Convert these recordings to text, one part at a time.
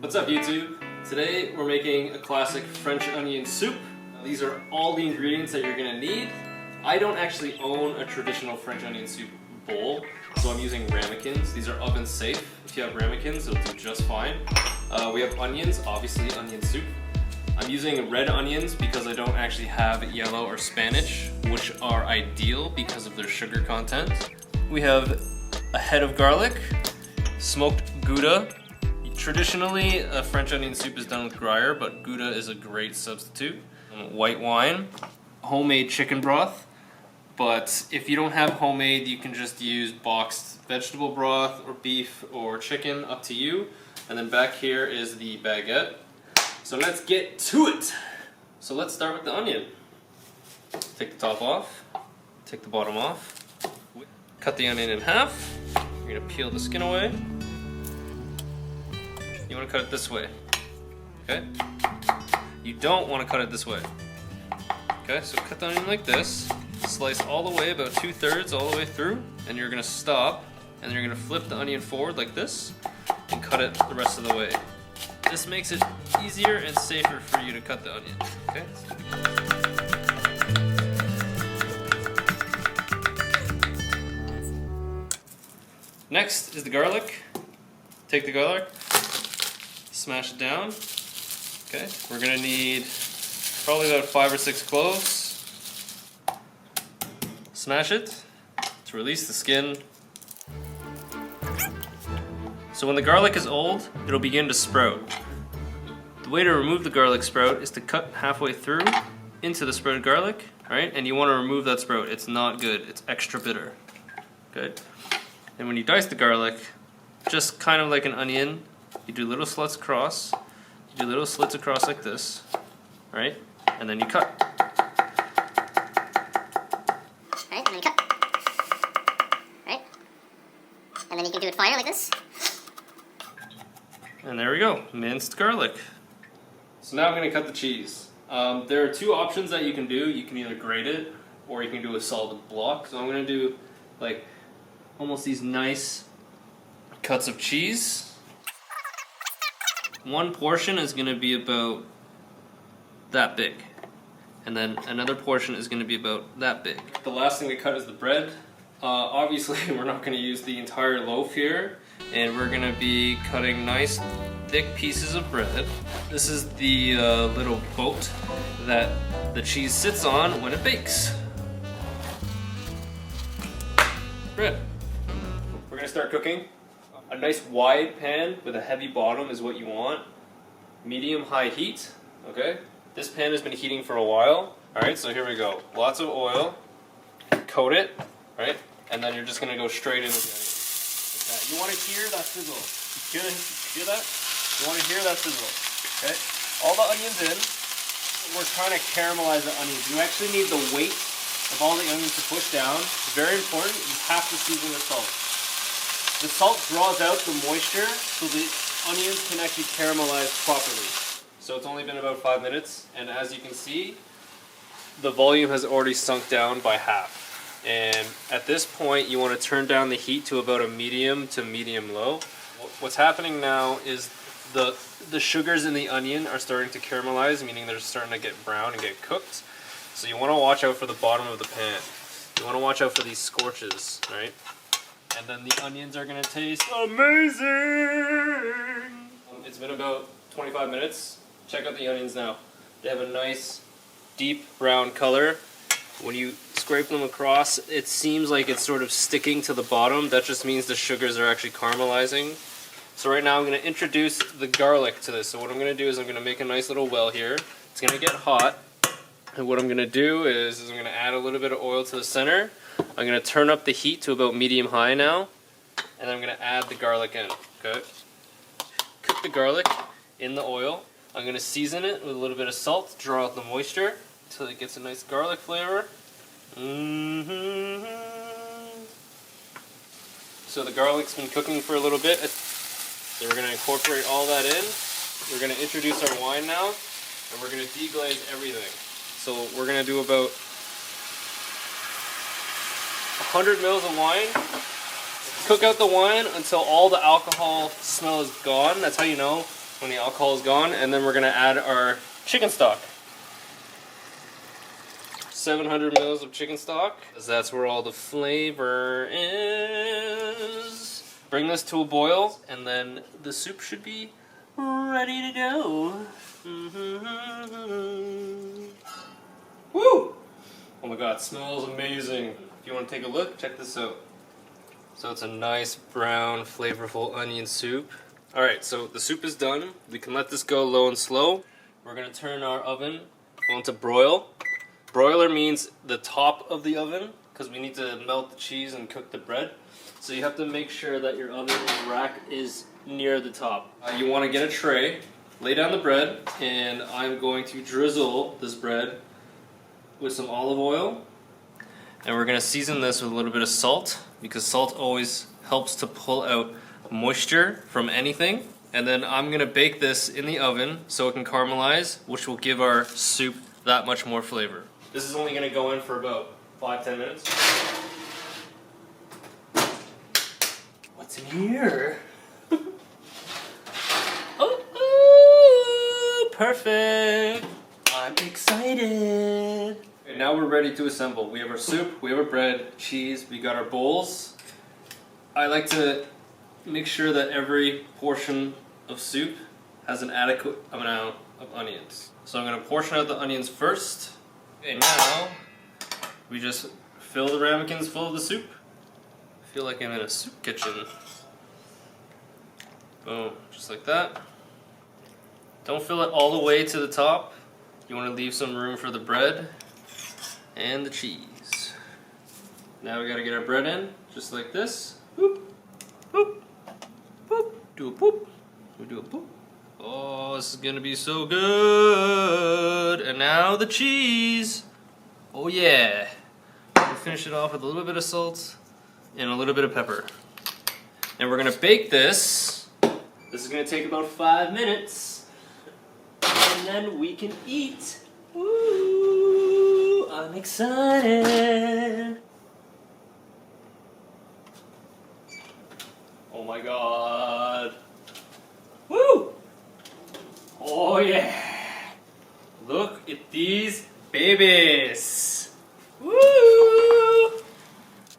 What's up YouTube? Today we're making a classic French onion soup. These are all the ingredients that you're gonna need. I don't actually own a traditional French onion soup bowl, so I'm using ramekins. These are oven safe. If you have ramekins, it'll do just fine. We have onions, obviously onion soup. I'm using red onions because I don't actually have yellow or Spanish, which are ideal because of their sugar content. We have a head of garlic, smoked Gouda. Traditionally, a French onion soup is done with Gruyere, but Gouda is a great substitute. White wine, homemade chicken broth, but if you don't have homemade, you can just use boxed vegetable broth or beef or chicken, up to you. And then back here is the baguette. So let's get to it. So let's start with the onion. Take the top off, take the bottom off, cut the onion in half. You're gonna peel the skin away. You want to cut it this way, okay? You don't want to cut it this way. Okay, so cut the onion like this, slice all the way, about 2/3 all the way through, and you're gonna stop, and you're gonna flip the onion forward like this, and cut it the rest of the way. This makes it easier and safer for you to cut the onion, okay? Next is the garlic. Take the garlic, smash it down. Okay, we're gonna need probably about 5 or 6 cloves. Smash it to release the skin. So when the garlic is old, it'll begin to sprout. The way to remove the garlic sprout is to cut halfway through into the sprouted garlic, right? And you want to remove that sprout. It's not good. It's extra bitter. Good. And when you dice the garlic, just kind of like an onion, you do little slits across. You do little slits across like this, right? And then you cut. Right, and then you cut. Right? And then you can do it finer like this. And there we go, minced garlic. So now I'm gonna cut the cheese. There are 2 options that you can do. You can either grate it, or you can do a solid block. So I'm gonna do like almost these nice cuts of cheese. One portion is gonna be about that big. And then another portion is gonna be about that big. The last thing we cut is the bread. Obviously we're not gonna use the entire loaf here. And we're gonna be cutting nice thick pieces of bread. This is the little boat that the cheese sits on when it bakes. Bread. We're gonna start cooking. A nice wide pan with a heavy bottom is what you want. Medium-high heat, okay? This pan has been heating for a while. Alright, so here we go. Lots of oil. Coat it, right? And then you're just gonna go straight in with the onion. You want to hear that sizzle. Hear that? You want to hear that sizzle. Okay? All the onions in. We're trying to caramelize the onions. You actually need the weight of all the onions to push down. It's very important. You have to season with salt. The salt draws out the moisture so the onions can actually caramelize properly. So it's only been about 5 minutes, and as you can see, the volume has already sunk down by half. And at this point, you want to turn down the heat to about a medium to medium low. What's happening now is the sugars in the onion are starting to caramelize, meaning they're starting to get brown and get cooked. So you want to watch out for the bottom of the pan. You want to watch out for these scorches, right? And then the onions are going to taste amazing! It's been about 25 minutes. Check out the onions now. They have a nice deep brown color. When you scrape them across, it seems like it's sort of sticking to the bottom. That just means the sugars are actually caramelizing. So right now I'm going to introduce the garlic to this. So what I'm going to do is I'm going to make a nice little well here. It's going to get hot. And what I'm going to do is I'm going to add a little bit of oil to the center. I'm going to turn up the heat to about medium-high now. And I'm going to add the garlic in. Okay. Cook the garlic in the oil. I'm going to season it with a little bit of salt to draw out the moisture until it gets a nice garlic flavor. So the garlic's been cooking for a little bit. So we're going to incorporate all that in. We're going to introduce our wine now, and we're going to deglaze everything. So we're going to do about 100 mils of wine. Cook out the wine until all the alcohol smell is gone. That's how you know when the alcohol is gone, and then we're gonna add our chicken stock. 700 mils of chicken stock, because that's where all the flavor is. Bring this to a boil, and then the soup should be ready to go. Woo! Oh my god, it smells amazing. If you want to take a look, check this out. So it's a nice brown, flavorful onion soup. Alright, so the soup is done. We can let this go low and slow. We're going to turn our oven on to broil. Broiler means the top of the oven, because we need to melt the cheese and cook the bread. So you have to make sure that your oven rack is near the top. You want to get a tray, lay down the bread, and I'm going to drizzle this bread with some olive oil. And we're going to season this with a little bit of salt, because salt always helps to pull out moisture from anything. And then I'm going to bake this in the oven so it can caramelize, which will give our soup that much more flavor. This is only going to go in for about 5-10 minutes. What's in here? Oh, perfect! I'm excited! Okay, now we're ready to assemble. We have our soup, we have our bread, cheese, we got our bowls. I like to make sure that every portion of soup has an adequate amount of onions. So I'm going to portion out the onions first. Okay, now we just fill the ramekins full of the soup. I feel like I'm in a soup kitchen. Boom, just like that. Don't fill it all the way to the top. You want to leave some room for the bread and the cheese. Now we got to get our bread in, just like this. Boop, boop, boop. Do a boop. We do a boop. Oh, this is gonna be so good. And now the cheese. Oh yeah. We'll finish it off with a little bit of salt and a little bit of pepper. And we're gonna bake this. This is gonna take about 5 minutes. And then we can eat. Ooh, I'm excited. Oh my god. Woo! Oh yeah! Look at these babies! Woo!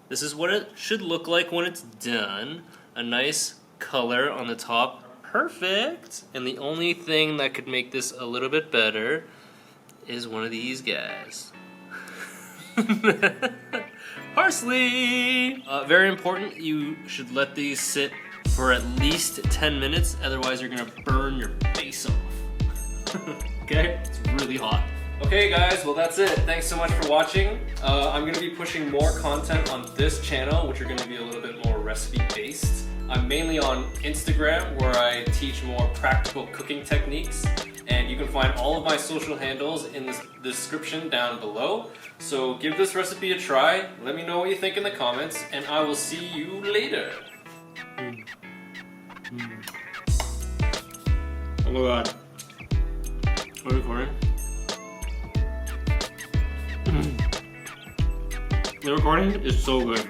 This is what it should look like when it's done. A nice color on the top. Perfect! And the only thing that could make this a little bit better is one of these guys. Parsley! Very important, you should let these sit for at least 10 minutes, otherwise you're gonna burn your face off. Okay? It's really hot. Okay guys, well that's it. Thanks so much for watching. I'm gonna be pushing more content on this channel, which are gonna be a little bit more recipe based. I'm mainly on Instagram, where I teach more practical cooking techniques. And you can find all of my social handles in the description down below. So give this recipe a try, let me know what you think in the comments, and I will see you later. Oh my god. Are you recording? The recording is so good.